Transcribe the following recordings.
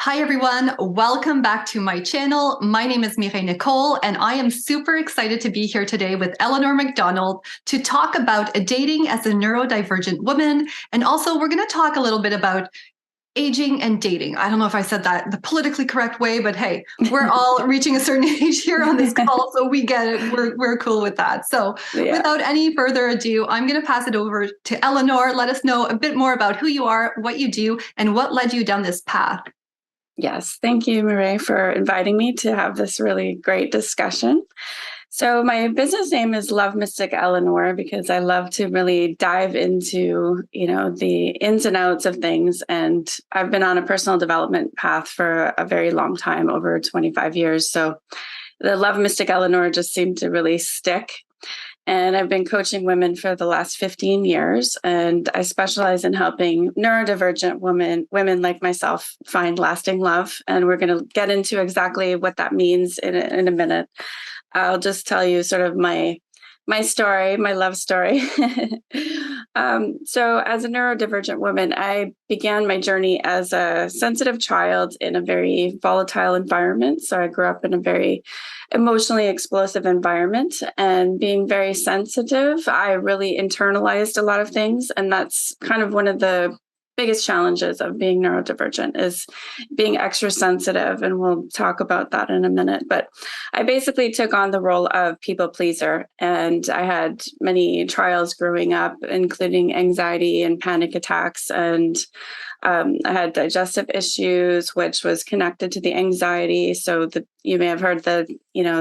Hi everyone, welcome back to my channel. My name is Mireille Nicole and I am super excited to be here today with Eleanor MacDonald to talk about dating as a neurodivergent woman. And also we're going to talk a little bit about aging and dating. I don't know if I said that the politically correct way, but hey, we're all reaching a certain age here on this call, so we get it. We're cool with that. So without any further ado, I'm going to pass it over to Eleanor. Let us know a bit more about who you are, what you do, and what led you down this path. Yes, thank you, Mireille, for inviting me to have this really great discussion. So my business name is Love Mystic Eleanor because I love to really dive into, the ins and outs of things. And I've been on a personal development path for a very long time, over 25 years. So the Love Mystic Eleanor just seemed to really stick. And I've been coaching women for the last 15 years, and I specialize in helping neurodivergent women like myself find lasting love. And we're going to get into exactly what that means in a minute. I'll just tell you sort of my story, my love story. So as a neurodivergent woman, I began my journey as a sensitive child in a very volatile environment. So I grew up in a very emotionally explosive environment, and being very sensitive, I really internalized a lot of things. And that's kind of one of the biggest challenges of being neurodivergent is being extra sensitive. And we'll talk about that in a minute. But I basically took on the role of people pleaser. And I had many trials growing up, including anxiety and panic attacks. And I had digestive issues, which was connected to the anxiety. So you may have heard the,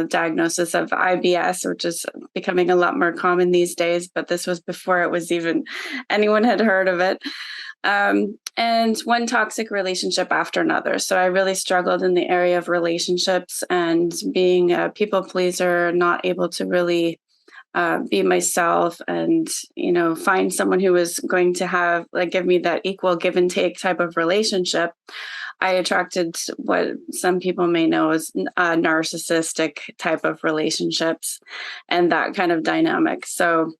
diagnosis of IBS, which is becoming a lot more common these days. But this was before it was even anyone had heard of it. And one toxic relationship after another. So I really struggled in the area of relationships and being a people pleaser, not able to really be myself and, find someone who was going to give me that equal give and take type of relationship. I attracted what some people may know as narcissistic type of relationships and that kind of dynamic. So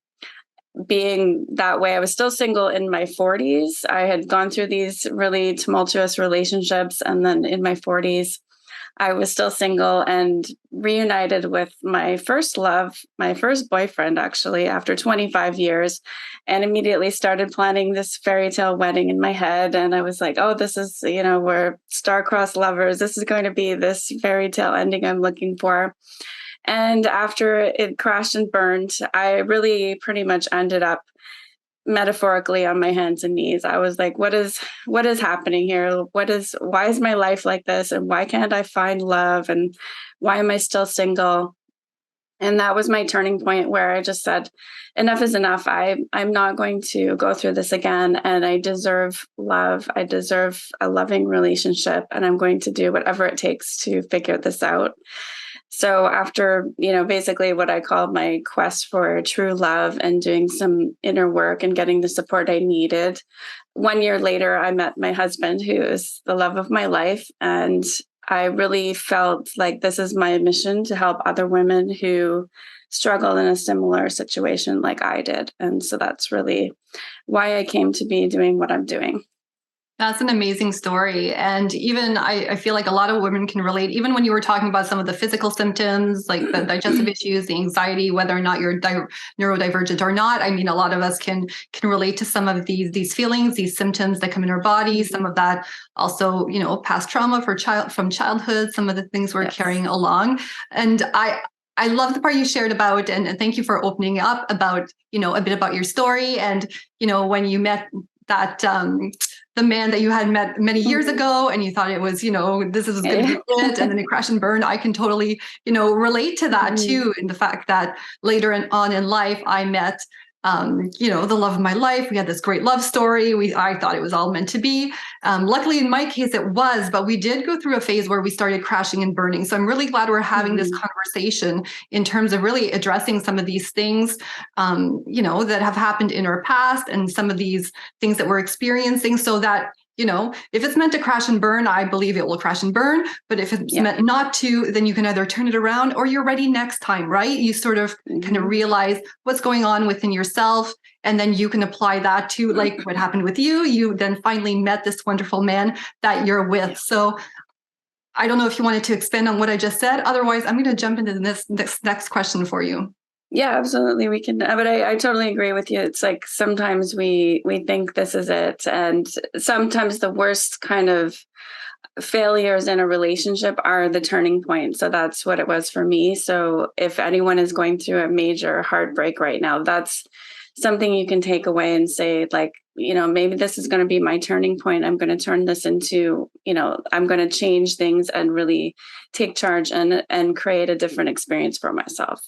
being that way, I was still single in my 40s. I had gone through these really tumultuous relationships. And then in my 40s, I was still single and reunited with my first love, my first boyfriend, actually, after 25 years, and immediately started planning this fairy tale wedding in my head. And I was like, oh, this is, we're star-crossed lovers. This is going to be this fairy tale ending I'm looking for. And after it crashed and burned, I really pretty much ended up metaphorically on my hands and knees. I was like, what is happening here? Why is my life like this? And why can't I find love? And why am I still single? And that was my turning point where I just said, enough is enough. I'm not going to go through this again. And I deserve love. I deserve a loving relationship. And I'm going to do whatever it takes to figure this out. So after, basically what I call my quest for true love and doing some inner work and getting the support I needed, 1 year later, I met my husband, who is the love of my life. And I really felt like this is my mission to help other women who struggled in a similar situation like I did. And so that's really why I came to be doing what I'm doing. That's an amazing story. And even I feel like a lot of women can relate, even when you were talking about some of the physical symptoms, like the digestive issues, the anxiety, whether or not you're neurodivergent or not. I mean, a lot of us can relate to some of these feelings, these symptoms that come in our body, some of that also, past trauma from childhood, some of the things we're carrying along. And I love the part you shared about, and thank you for opening up about, a bit about your story. And, when you met that, the man that you had met many years ago, and you thought it was, this is going to be it, and then it crashed and burned. I can totally, relate to that too. In the fact that later on in life, I met, the love of my life. We had this great love story. I thought it was all meant to be. Luckily, in my case, it was, but we did go through a phase where we started crashing and burning. So I'm really glad we're having this conversation in terms of really addressing some of these things, that have happened in our past and some of these things that we're experiencing, so that if it's meant to crash and burn, I believe it will crash and burn. But if it's meant not to, then you can either turn it around or you're ready next time, right? You sort of kind of realize what's going on within yourself. And then you can apply that to like what happened with you. You then finally met this wonderful man that you're with. So I don't know if you wanted to expand on what I just said. Otherwise, I'm going to jump into this next question for you. Yeah, absolutely. We can, but I totally agree with you. It's like sometimes we think this is it. And sometimes the worst kind of failures in a relationship are the turning point. So that's what it was for me. So if anyone is going through a major heartbreak right now, that's something you can take away and say, like, maybe this is going to be my turning point. I'm going to turn this into, I'm going to change things and really take charge and create a different experience for myself.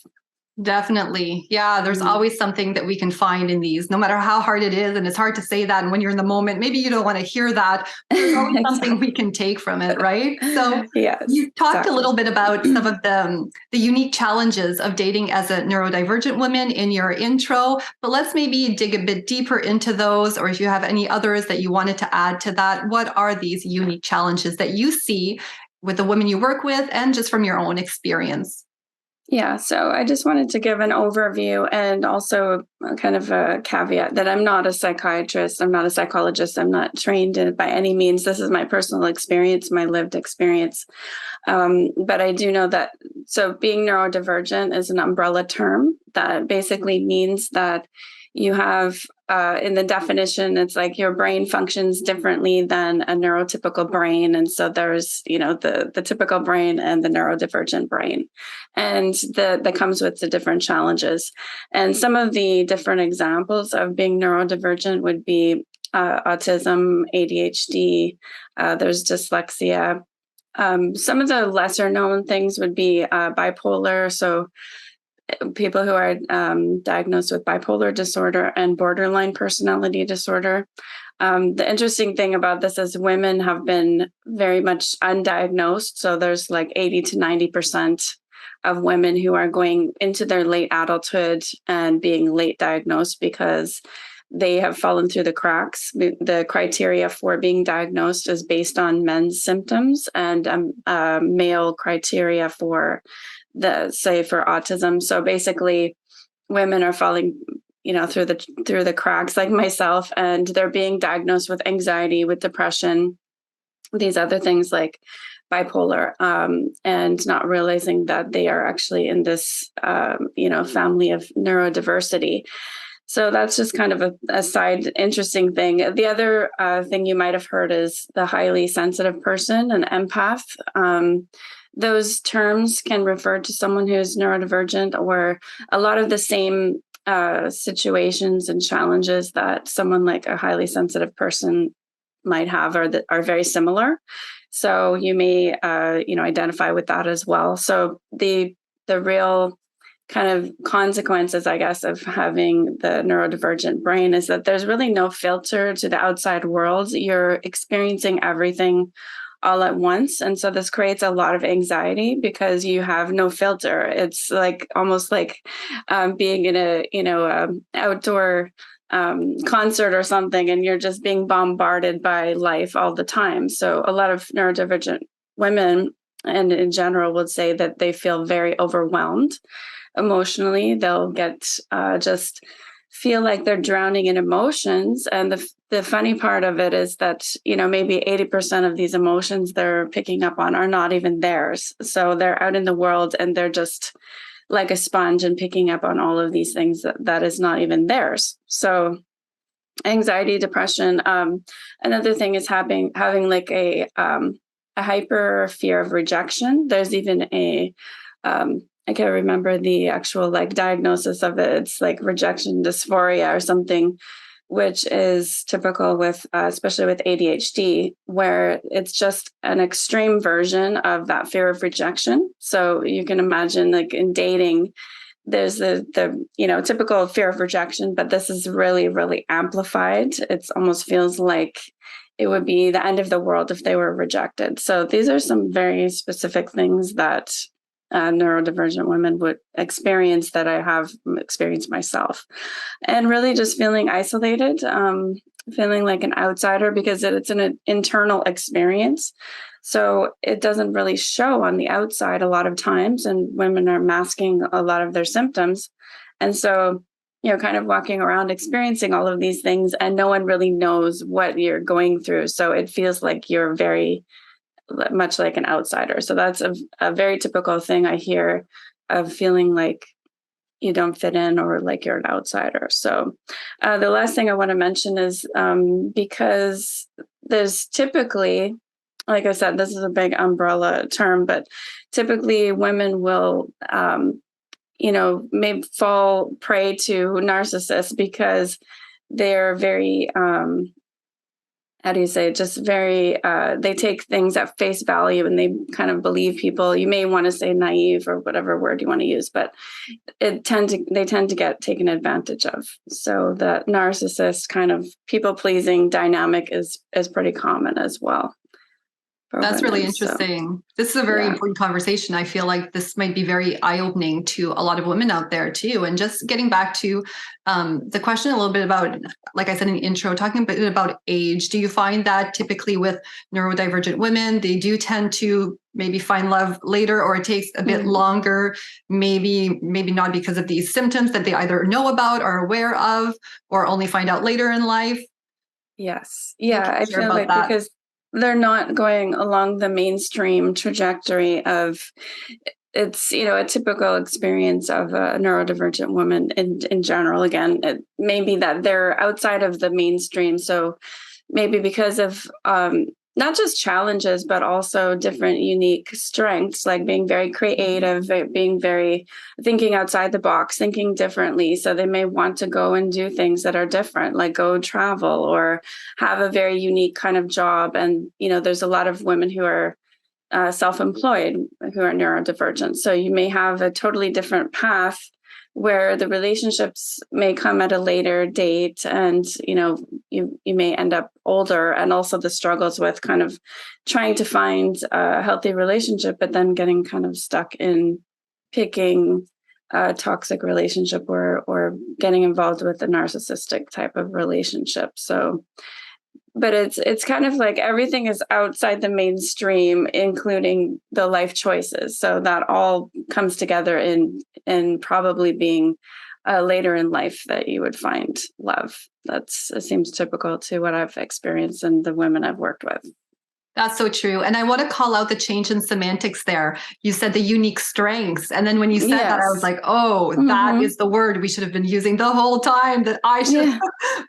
Definitely. Yeah, there's always something that we can find in these, no matter how hard it is. And it's hard to say that. And when you're in the moment, maybe you don't want to hear that. There's always something we can take from it, right? So yes, you talked a little bit about some of the unique challenges of dating as a neurodivergent woman in your intro, but let's maybe dig a bit deeper into those, or if you have any others that you wanted to add to that, what are these unique challenges that you see with the women you work with and just from your own experience? Yeah, so I just wanted to give an overview and also kind of a caveat that I'm not a psychiatrist, I'm not a psychologist, I'm not trained in it by any means. This is my personal experience, my lived experience. But I do know that, so being neurodivergent is an umbrella term that basically means that you have, in the definition, it's like your brain functions differently than a neurotypical brain. And so there's, the typical brain and the neurodivergent brain. And that comes with the different challenges. And some of the different examples of being neurodivergent would be autism, ADHD, there's dyslexia. Some of the lesser known things would be bipolar. So people who are diagnosed with bipolar disorder and borderline personality disorder. The interesting thing about this is women have been very much undiagnosed. So there's like 80 to 90% of women who are going into their late adulthood and being late diagnosed because they have fallen through the cracks. The criteria for being diagnosed is based on men's symptoms and male criteria for for autism. So basically women are falling, through the cracks like myself, and they're being diagnosed with anxiety, with depression, these other things like bipolar, and not realizing that they are actually in this, family of neurodiversity. So that's just kind of a side interesting thing. The other thing you might have heard is the highly sensitive person, an empath. Those terms can refer to someone who's neurodivergent, or a lot of the same situations and challenges that someone like a highly sensitive person might have are very similar. So you may identify with that as well. So the real kind of consequences, I guess, of having the neurodivergent brain is that there's really no filter to the outside world. You're experiencing everything all at once. And so this creates a lot of anxiety because you have no filter. It's like almost like being in a outdoor concert or something, and you're just being bombarded by life all the time. So a lot of neurodivergent women, and in general, would say that they feel very overwhelmed emotionally. They'll get just feel like they're drowning in emotions. And the funny part of it is that, maybe 80% of these emotions they're picking up on are not even theirs. So they're out in the world and they're just like a sponge and picking up on all of these things that is not even theirs. So anxiety, depression. Another thing is having like a hyper fear of rejection. There's even I can't remember the actual like diagnosis of it. It's like rejection dysphoria or something, which is typical with, especially with ADHD, where it's just an extreme version of that fear of rejection. So you can imagine, like in dating, there's the typical fear of rejection, but this is really, really amplified. It almost feels like it would be the end of the world if they were rejected. So these are some very specific things that neurodivergent women would experience that I have experienced myself, and really just feeling isolated. feeling like an outsider because it's an internal experience. So it doesn't really show on the outside a lot of times, and women are masking a lot of their symptoms. And so, kind of walking around experiencing all of these things, and no one really knows what you're going through. So it feels like you're very much like an outsider. So that's a very typical thing I hear, of feeling like you don't fit in or like you're an outsider. So the last thing I want to mention is because there's typically, like I said, this is a big umbrella term, but typically women will, may fall prey to narcissists because they're very, how do you say, just very, they take things at face value, and they kind of believe people. You may want to say naive or whatever word you want to use, but they tend to get taken advantage of. So the narcissist kind of people pleasing dynamic is pretty common as well. That's really interesting. This is a very important conversation. I feel like this might be very eye-opening to a lot of women out there too. And just getting back to the question a little bit about, like I said in the intro, talking a bit about age. Do you find that typically with neurodivergent women, they do tend to maybe find love later, or it takes a bit longer, maybe not because of these symptoms that they either know about or aware of, or only find out later in life? Yes. Yeah, I feel like that, because they're not going along the mainstream trajectory of, it's, a typical experience of a neurodivergent woman in general. Again, it may be that they're outside of the mainstream. So maybe because of not just challenges, but also different unique strengths, like being very creative, being very thinking outside the box, thinking differently. So they may want to go and do things that are different, like go travel or have a very unique kind of job. And, there's a lot of women who are self-employed who are neurodivergent. So you may have a totally different path where the relationships may come at a later date, and you may end up older, and also the struggles with kind of trying to find a healthy relationship, but then getting kind of stuck in picking a toxic relationship or getting involved with a narcissistic type of relationship. So but it's kind of like everything is outside the mainstream, including the life choices. So that all comes together in probably being later in life that you would find love. It seems typical to what I've experienced and the women I've worked with. That's so true. And I want to call out the change in semantics there. You said the unique strengths. And then when you said that, I was like, that is the word we should have been using the whole time, that I should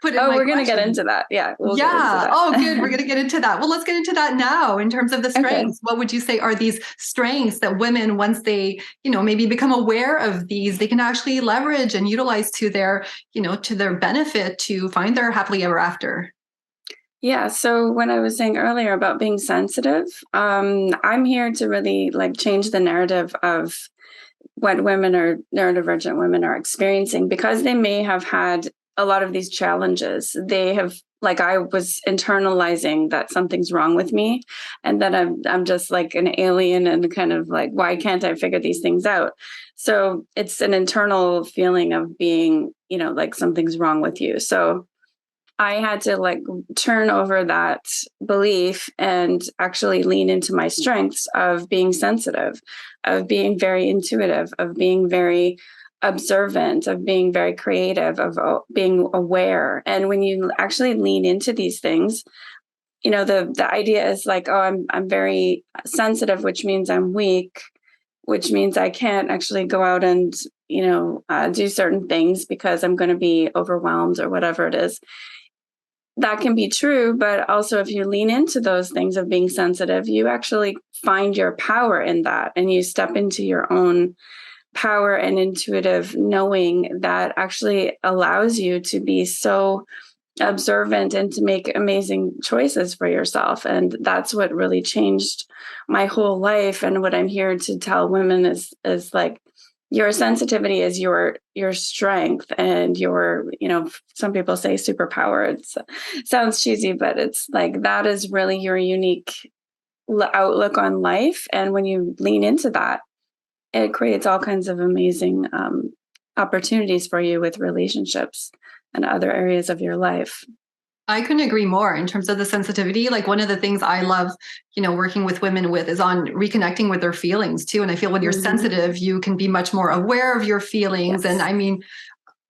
put in my we're going to get into that. Yeah. We'll get into that. Oh, good. We're going to get into that. Well, let's get into that now in terms of the strengths. Okay. What would you say are these strengths that women, once they, maybe become aware of these, they can actually leverage and utilize to their, to their benefit to find their happily ever after? Yeah. So when I was saying earlier about being sensitive, I'm here to really change the narrative of what women or neurodivergent women are experiencing, because they may have had a lot of these challenges. They have, I was internalizing that something's wrong with me, and that I'm just like an alien, and kind of like, why can't I figure these things out? So it's an internal feeling of being, like something's wrong with you. So I had to turn over that belief and actually lean into my strengths of being sensitive, of being very intuitive, of being very observant, of being very creative, of being aware. And when you actually lean into these things, the idea is I'm very sensitive, which means I'm weak, which means I can't actually go out and, do certain things because I'm going to be overwhelmed or whatever it is. That can be true, but also if you lean into those things of being sensitive, you actually find your power in that, and you step into your own power and intuitive knowing that actually allows you to be so observant and to make amazing choices for yourself. And that's what really changed my whole life. And what I'm here to tell women is your sensitivity is your strength, and your, some people say superpower. It sounds cheesy, but it's that is really your unique outlook on life. And when you lean into that, it creates all kinds of amazing opportunities for you with relationships and other areas of your life. I couldn't agree more in terms of the sensitivity. Like one of the things I love, working with women with is on reconnecting with their feelings too. And I feel when you're sensitive, you can be much more aware of your feelings. Yes. And I mean,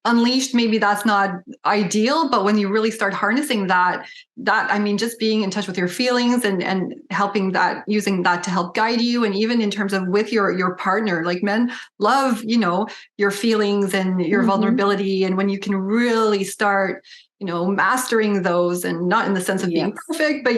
unleashed, maybe that's not ideal, but when you really start harnessing I mean, just being in touch with your feelings and helping that, using that to help guide you. And even in terms of with your partner, like men love, your feelings and your vulnerability. And when you can really start, mastering those, and not in the sense of being perfect, but,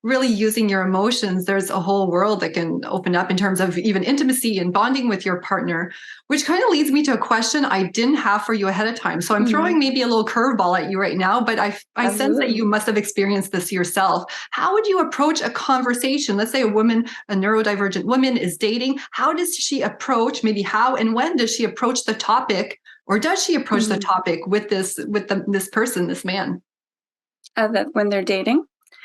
really using your emotions, there's a whole world that can open up in terms of even intimacy and bonding with your partner, which kind of leads me to a question I didn't have for you ahead of time. So I'm throwing maybe a little curveball at you right now, but I sense that you must have experienced this yourself. How would you approach a conversation? Let's say a neurodivergent woman is dating. How does she approach, maybe how and when does she approach the topic? Or does she approach the topic with this person, this man? That when they're dating?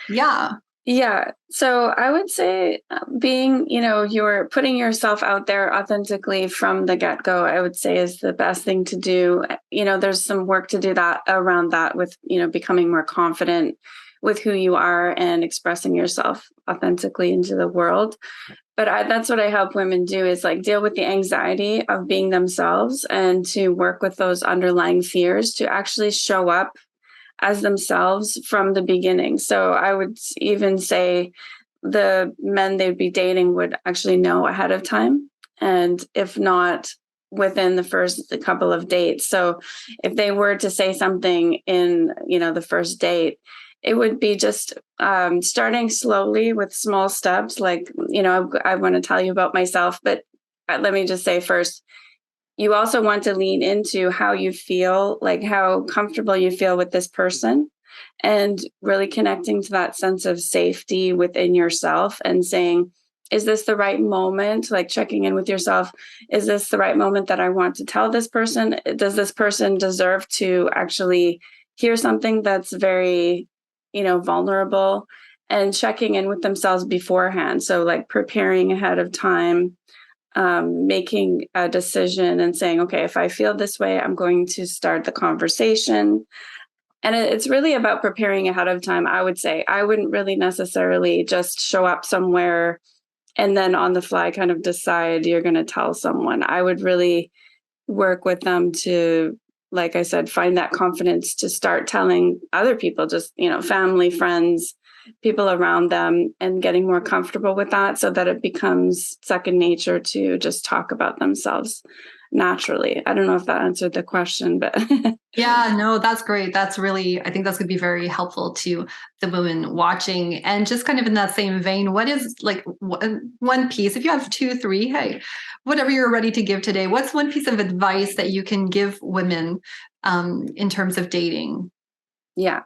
Yeah. Yeah. So I would say being, you're putting yourself out there authentically from the get-go, I would say is the best thing to do. There's some work to do that around that with, becoming more confident with who you are and expressing yourself authentically into the world. But that's what I help women do, is like deal with the anxiety of being themselves and to work with those underlying fears to actually show up as themselves from the beginning. So I would even say the men they'd be dating would actually know ahead of time. And if not, within the first couple of dates. So if they were to say something in, the first date, it would be just starting slowly with small steps. Like, I want to tell you about myself, but let me just say first, you also want to lean into how you feel, like how comfortable you feel with this person, and really connecting to that sense of safety within yourself and saying, is this the right moment? Like checking in with yourself. Is this the right moment that I want to tell this person? Does this person deserve to actually hear something that's very, vulnerable? And checking in with themselves beforehand. So like preparing ahead of time, making a decision and saying, okay, if I feel this way, I'm going to start the conversation. And it's really about preparing ahead of time. I would say I wouldn't really necessarily just show up somewhere and then on the fly kind of decide you're going to tell someone. I would really work with them to, like I said, find that confidence to start telling other people, just, family, friends, people around them, and getting more comfortable with that so that it becomes second nature to just talk about themselves naturally. I don't know if that answered the question, but Yeah, no, that's great. I think that's going to be very helpful to the women watching. And just kind of in that same vein, what is like one piece, if you have two, three, hey, whatever you're ready to give today, what's one piece of advice that you can give women in terms of dating? Yeah.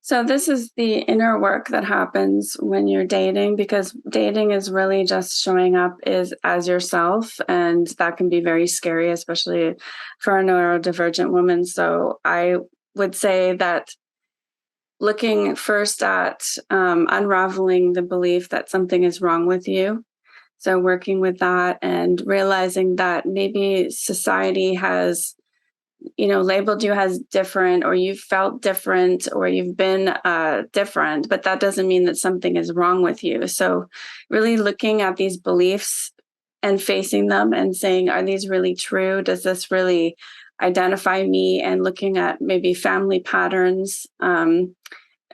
So this is the inner work that happens when you're dating, because dating is really just showing up as yourself, and that can be very scary, especially for a neurodivergent woman. So I would say that looking first at unraveling the belief that something is wrong with you. So working with that and realizing that maybe society has labeled you as different, or you've felt different, or you've been different, but that doesn't mean that something is wrong with you. So really looking at these beliefs and facing them and saying, are these really true? Does this really identify me? And looking at maybe family patterns and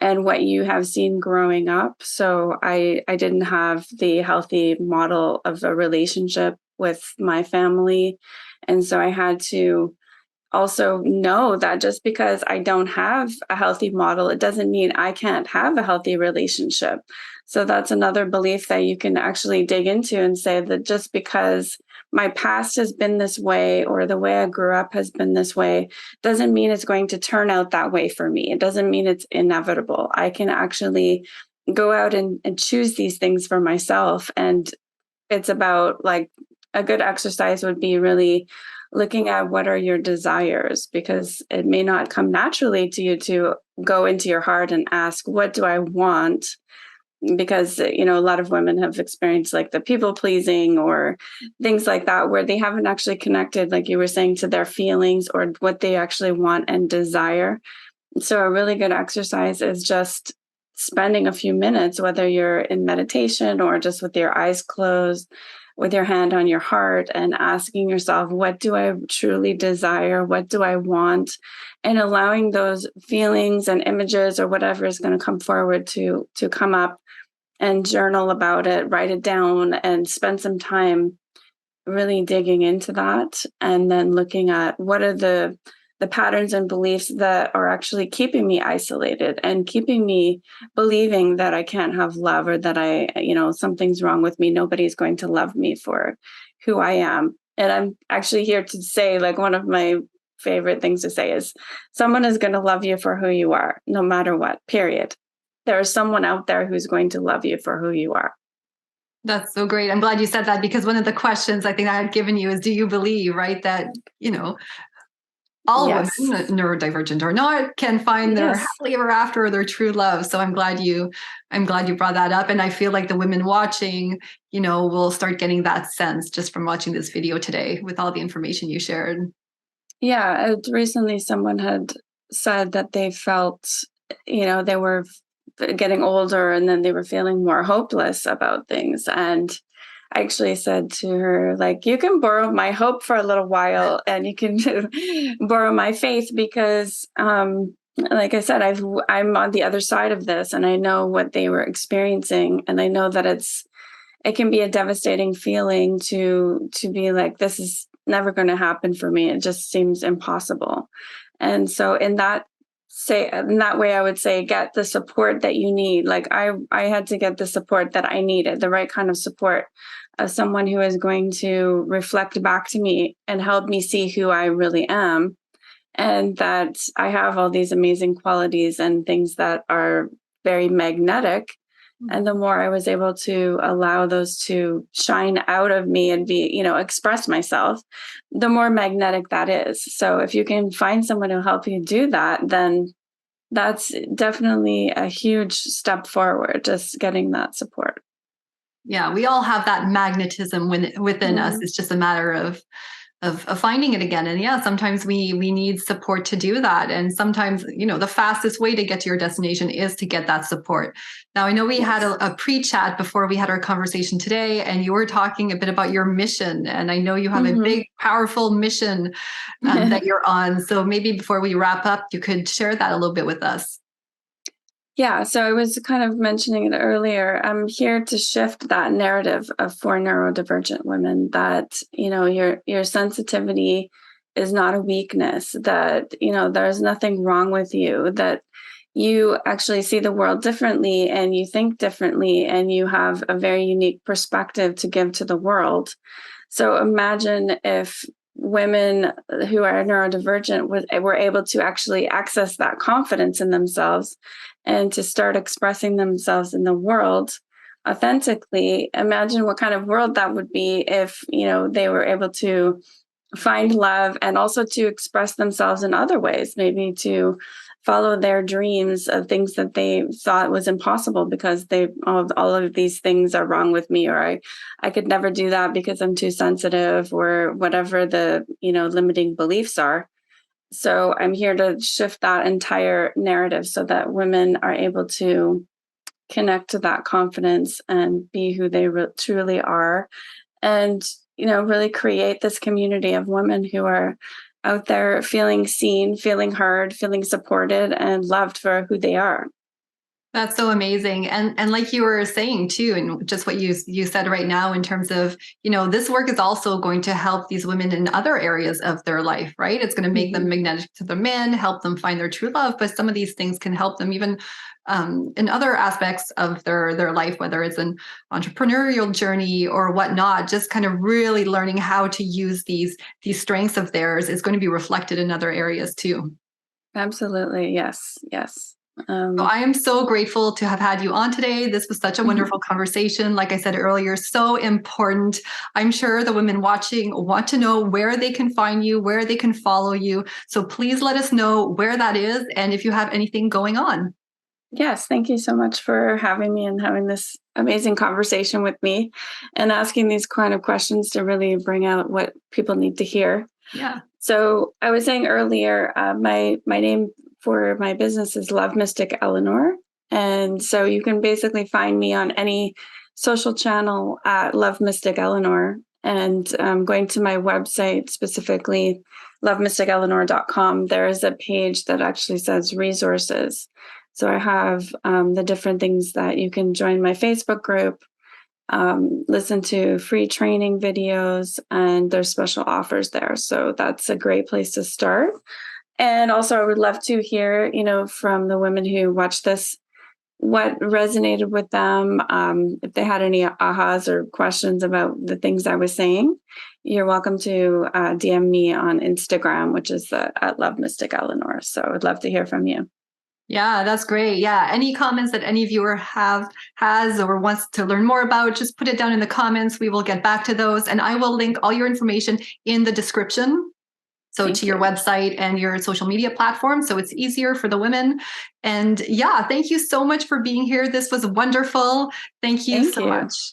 what you have seen growing up. So I didn't have the healthy model of a relationship with my family. And so I had to also know that just because I don't have a healthy model, it doesn't mean I can't have a healthy relationship. So that's another belief that you can actually dig into and say that just because my past has been this way, or the way I grew up has been this way, doesn't mean it's going to turn out that way for me. It doesn't mean it's inevitable. I can actually go out and choose these things for myself. And it's about, like, a good exercise would be really looking at what are your desires, because it may not come naturally to you to go into your heart and ask, what do I want? Because, a lot of women have experienced like the people pleasing or things like that, where they haven't actually connected, like you were saying, to their feelings or what they actually want and desire. So a really good exercise is just spending a few minutes, whether you're in meditation or just with your eyes closed, with your hand on your heart, and asking yourself, what do I truly desire? What do I want? And allowing those feelings and images or whatever is going to come forward to come up, and journal about it, write it down, and spend some time really digging into that, and then looking at what are the patterns and beliefs that are actually keeping me isolated and keeping me believing that I can't have love, or that something's wrong with me. Nobody's going to love me for who I am. And I'm actually here to say, like, one of my favorite things to say is, someone is going to love you for who you are, no matter what, period. There is someone out there who's going to love you for who you are. That's so great. I'm glad you said that, because one of the questions I think I had given you is, do you believe, right, that, all Yes. women, neurodivergent or not, can find their Yes. happily ever after, or their true love. So I'm glad you brought that up. And I feel like the women watching, will start getting that sense just from watching this video today with all the information you shared. Yeah. Recently, someone had said that they felt, they were getting older, and then they were feeling more hopeless about things. And I actually said to her, like, you can borrow my hope for a little while, and you can borrow my faith, because, like I said, I'm on the other side of this, and I know what they were experiencing, and I know that it can be a devastating feeling to be like, this is never going to happen for me. It just seems impossible. And so in that way, I would say, get the support that you need. Like, I had to get the support that I needed, the right kind of support, of someone who is going to reflect back to me and help me see who I really am, and that I have all these amazing qualities and things that are very magnetic. And the more I was able to allow those to shine out of me and be, express myself, the more magnetic that is. So if you can find someone to help you do that, then that's definitely a huge step forward, just getting that support. Yeah, we all have that magnetism within us. It's just a matter of finding it again. And yeah, sometimes we need support to do that. And sometimes, the fastest way to get to your destination is to get that support. Now, I know we had a pre-chat before we had our conversation today, and you were talking a bit about your mission. And I know you have a big, powerful mission that you're on. So maybe before we wrap up, you could share that a little bit with us. Yeah, so I was kind of mentioning it earlier. I'm here to shift that narrative for neurodivergent women, that, your sensitivity is not a weakness, that, there's nothing wrong with you, that you actually see the world differently, and you think differently, and you have a very unique perspective to give to the world. So imagine if women who are neurodivergent were able to actually access that confidence in themselves, and to start expressing themselves in the world authentically. Imagine what kind of world that would be if, they were able to find love, and also to express themselves in other ways, maybe to follow their dreams of things that they thought was impossible, because all of these things are wrong with me, or I could never do that because I'm too sensitive, or whatever the, limiting beliefs are. So I'm here to shift that entire narrative, so that women are able to connect to that confidence and be who they truly are, and, really create this community of women who are out there feeling seen, feeling heard, feeling supported, and loved for who they are. That's so amazing. And like you were saying too, and just what you said right now, in terms of, this work is also going to help these women in other areas of their life, right? It's going to make them magnetic to the men, help them find their true love, but some of these things can help them even in other aspects of their life, whether it's an entrepreneurial journey or whatnot. Just kind of really learning how to use these strengths of theirs is going to be reflected in other areas too. Absolutely. Yes. Yes. So I am so grateful to have had you on today. This was such a wonderful conversation. Like I said earlier, so important. I'm sure the women watching want to know where they can find you, where they can follow you. So please let us know where that is, and if you have anything going on. Yes. Thank you so much for having me and having this amazing conversation with me, and asking these kind of questions to really bring out what people need to hear. Yeah. So I was saying earlier, my name for my business is Love Mystic Eleanor. And so you can basically find me on any social channel at Love Mystic Eleanor. And going to my website, specifically lovemysticeleanor.com, there is a page that actually says resources. So I have the different things that you can join my Facebook group, listen to free training videos, and there's special offers there. So that's a great place to start. And also I would love to hear, from the women who watch this, what resonated with them. If they had any ahas or questions about the things I was saying, you're welcome to DM me on Instagram, which is at Love Mystic Eleanor. So I would love to hear from you. Yeah, that's great. Yeah. Any comments that any viewer has or wants to learn more about, just put it down in the comments. We will get back to those. And I will link all your information in the description. So Thank to your you. website and your social media platform. So it's easier for the women. And yeah, thank you so much for being here. This was wonderful. Thank you so much.